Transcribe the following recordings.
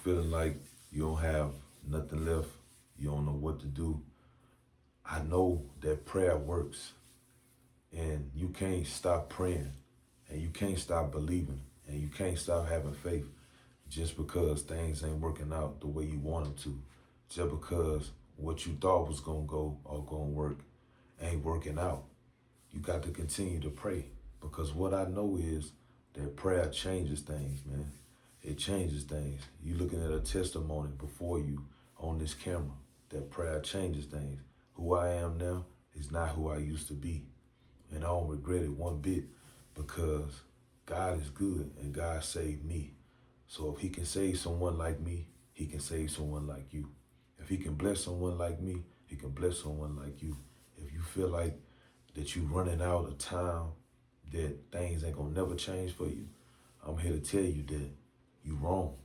feeling like you don't have nothing left, you don't know what to do, I know that prayer works. And you can't stop praying. And you can't stop believing. And you can't stop having faith just because things ain't working out the way you want them to. Just because what you thought was going to go or going to work ain't working out. You got to continue to pray. Because what I know is that prayer changes things, man. It changes things. You looking at a testimony before you on this camera. That prayer changes things. Who I am now is not who I used to be. And I don't regret it one bit because God is good and God saved me. So if he can save someone like me, he can save someone like you. If he can bless someone like me, he can bless someone like you. If you feel like that you running out of time, that things ain't gonna never change for you, I'm here to tell you that you wrong.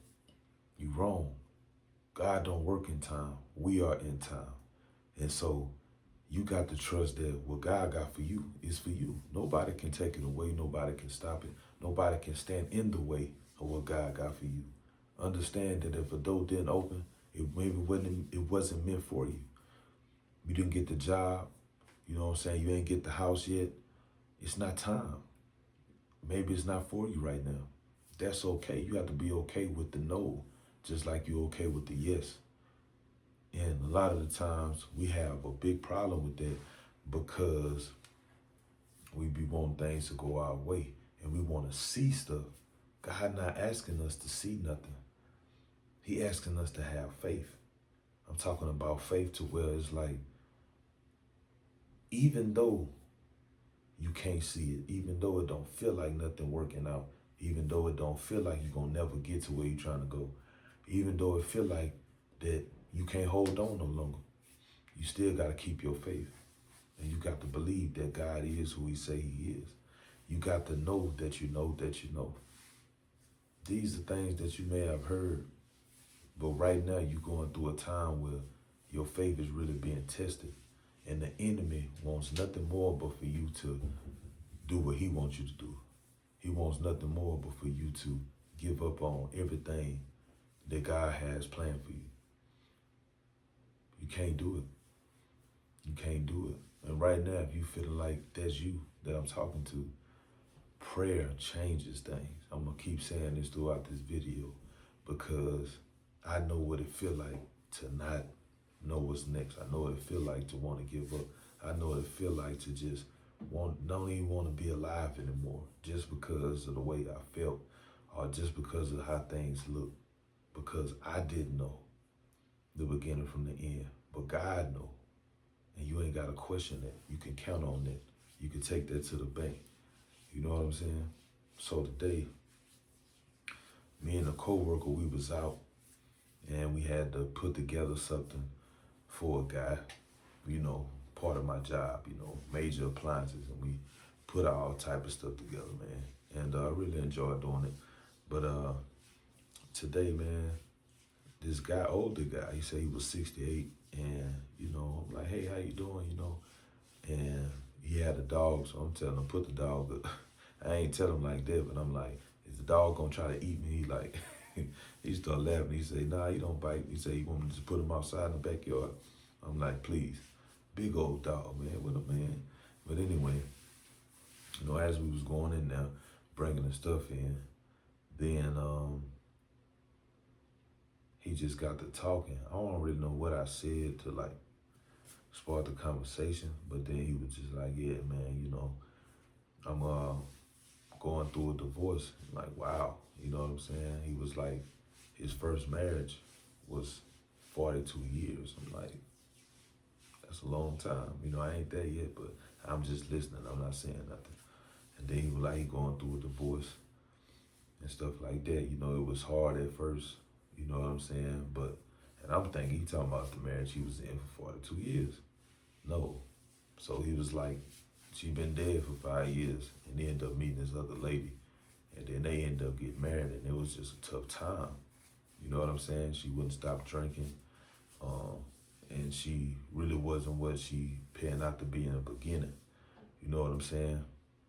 You wrong. God don't work in time. We are in time. And so you got to trust that what God got for you is for you. Nobody can take it away. Nobody can stop it. Nobody can stand in the way of what God got for you. Understand that if a door didn't open, it wasn't meant for you. You didn't get the job. You know what I'm saying? You ain't get the house yet. It's not time. Maybe it's not for you right now. That's okay. You have to be okay with the no, just like you're okay with the yes. And a lot of the times we have a big problem with that because we be wanting things to go our way and we want to see stuff. God not asking us to see nothing. He asking us to have faith. I'm talking about faith to where it's like, even though you can't see it, even though it don't feel like nothing working out, even though it don't feel like you're going to never get to where you're trying to go, even though it feel like that you can't hold on no longer, you still got to keep your faith. And you got to believe that God is who he say he is. You got to know that you know that you know. These are things that you may have heard, but right now you're going through a time where your faith is really being tested. And the enemy wants nothing more but for you to do what he wants you to do. He wants nothing more but for you to give up on everything that God has planned for you. You can't do it. You can't do it. And right now, if you feel like that's you that I'm talking to, prayer changes things. I'm going to keep saying this throughout this video because I know what it feel like to not know what's next. I know what it feel like to want to give up. I know what it feel like to just don't even want to be alive anymore just because of the way I felt or just because of how things look. Because I didn't know the beginning from the end, but God know. And you ain't got to question that. You can count on that. You can take that to the bank. You know what I'm saying? So today, me and a coworker, we was out and we had to put together something for a guy, you know, part of my job, you know, major appliances. And we put all type of stuff together, man. And I really enjoyed doing it. But today, man, this guy, older guy, he said he was 68. And, you know, I'm like, hey, how you doing, you know? And he had a dog, so I'm telling him, put the dog up. I ain't tell him like that, but I'm like, is the dog gonna try to eat me? He like, he started laughing. He said, nah, he don't bite. He said, he want me to just put him outside in the backyard. I'm like, please. Big old dog, man, what a man. But anyway, you know, as we was going in there, bringing the stuff in, then he just got to talking. I don't really know what I said to like spark the conversation, but then he was just like, yeah, man, you know, I'm going through a divorce. I'm like, wow, you know what I'm saying? He was like, his first marriage was 42 years. I'm like, that's a long time. You know, I ain't there yet, but I'm just listening. I'm not saying nothing. And then he was like, he going through a divorce and stuff like that. You know, it was hard at first. You know what I'm saying? But, and I'm thinking he talking about the marriage he was in for 42 years. No. So he was like, she been dead for 5 years, and they ended up meeting this other lady. And then they ended up getting married, and it was just a tough time. You know what I'm saying? She wouldn't stop drinking. And she really wasn't what she panned out to be in the beginning. You know what I'm saying?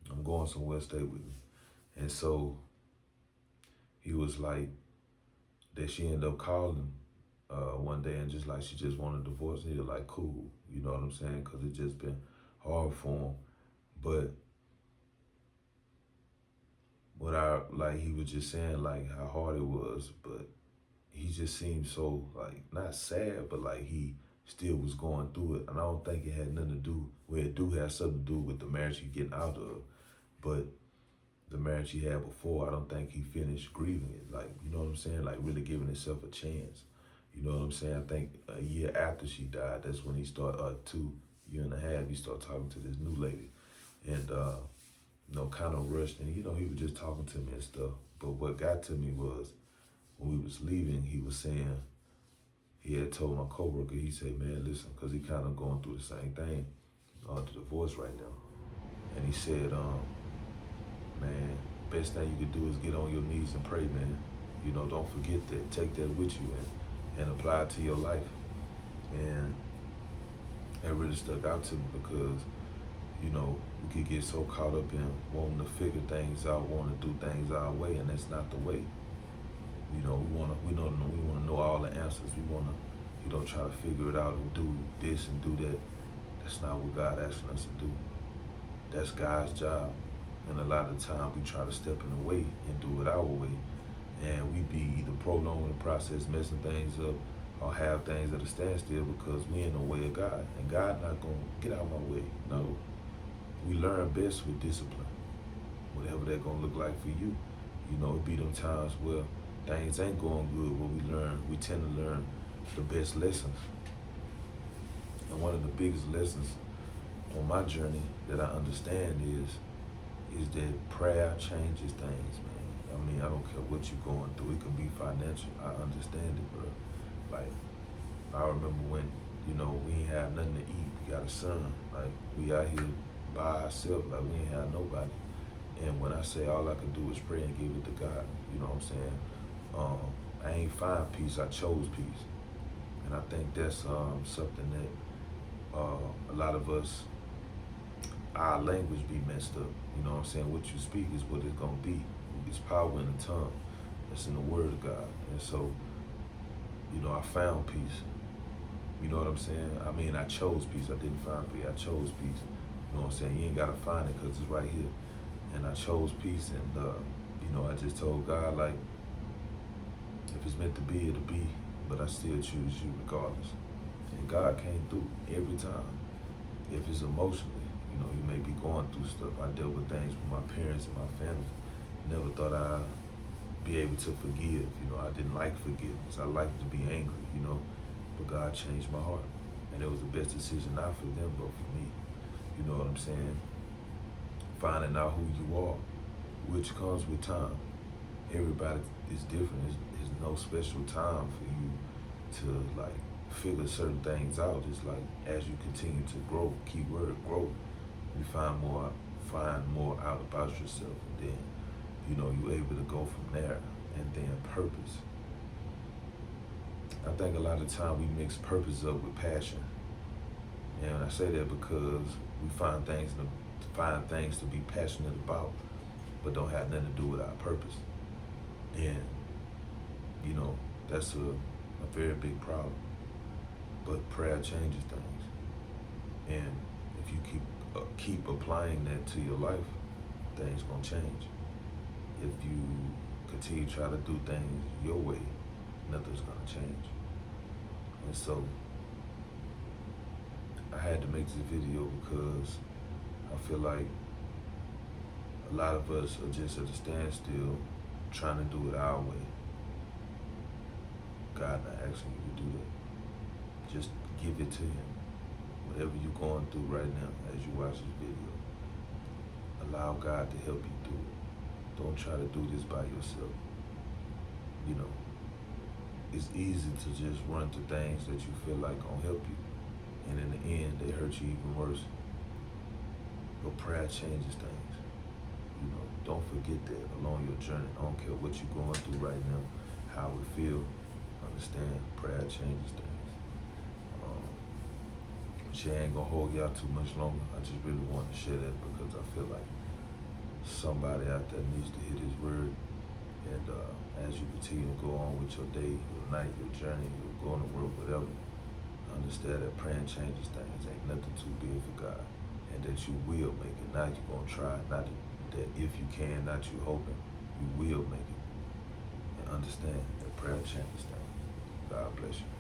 I'm going somewhere, stay with me. And so he was like, that she ended up calling one day and just like she just wanted a divorce. And he was like, cool, you know what I'm saying? Because it just been hard for him. But what I like, he was just saying like how hard it was, but he just seemed so like not sad, but like he still was going through it. And I don't think it had nothing to do. Well, it do have something to do with the marriage he getting out of, but the marriage he had before, I don't think he finished grieving it. Like, you know what I'm saying? Like really giving himself a chance. You know what I'm saying? I think a year after she died, that's when he started, 2 years and a half, he started talking to this new lady. And, you know, kind of rushed. And, you know, he was just talking to me and stuff. But what got to me was when we was leaving, he was saying, he had told my coworker, he said, man, listen, because he kind of going through the same thing, the divorce right now. And he said, man, best thing you could do is get on your knees and pray, man. You know, don't forget that. Take that with you and apply it to your life. And that really stuck out to me because, you know, we could get so caught up in wanting to figure things out, wanting to do things our way, and that's not the way. You know, we wanna know all the answers. We wanna, you know, try to figure it out and do this and do that. That's not what God asking us to do. That's God's job. And a lot of the time we try to step in the way and do it our way. And we be either prolonging the process, messing things up, or have things at a standstill because we in the way of God. And God not gonna get out of my way. No. We learn best with discipline. Whatever that gonna look like for you. You know, it be them times where things ain't going good, where we tend to learn the best lessons. And one of the biggest lessons on my journey that I understand is that prayer changes things, man. I mean, I don't care what you're going through. It could be financial. I understand it, bro. Like, I remember when, you know, we ain't have nothing to eat. We got a son. Like, we out here by ourselves. Like, we ain't have nobody. And when I say all I could do is pray and give it to God, you know what I'm saying? I ain't find peace. I chose peace. And I think that's something that a lot of us, our language be messed up. You know what I'm saying? What you speak is what it's going to be. It's power in the tongue. It's in the word of God. And so, you know, I found peace. You know what I'm saying? I mean, I chose peace. I didn't find peace. I chose peace. You know what I'm saying? You ain't got to find it because it's right here. And I chose peace. And, you know, I just told God, like, if it's meant to be, it'll be. But I still choose you regardless. And God came through every time. If it's emotionally, you know, you may be going through stuff. I dealt with things with my parents and my family. Never thought I'd be able to forgive. You know, I didn't like forgiveness. I liked to be angry, you know. But God changed my heart. And it was the best decision, not for them, but for me. You know what I'm saying? Finding out who you are, which comes with time. Everybody is different. There's no special time for you to, like, figure certain things out. It's like as you continue to grow, keyword grow, you find more out about yourself, and then, you know, you're able to go from there. And then purpose. I think a lot of time we mix purpose up with passion. And I say that because we find things to be passionate about, but don't have nothing to do with our purpose. And, you know, that's a very big problem. But prayer changes things. And if you keep applying that to your life, things gonna change. If you continue to try to do things your way, nothing's gonna change. And so I had to make this video because I feel like a lot of us are just at a standstill trying to do it our way. God not asking you to do that. Just give it to him. Whatever you're going through right now as you watch this video, allow God to help you through it. Don't try to do this by yourself. You know, it's easy to just run to things that you feel like gonna help you. And in the end, they hurt you even worse. But prayer changes things. You know, don't forget that along your journey. I don't care what you're going through right now, how it feel. Understand, prayer changes things. But I ain't gonna hold y'all too much longer. I just really want to share that because I feel like somebody out there needs to hear this word. And as you continue to go on with your day, your night, your journey, your going to work, whatever, understand that praying changes things. Ain't nothing too big for God. And that you will make it. Not you're going to try. Not that if you can, not you hoping. You will make it. And understand that prayer changes things. God bless you.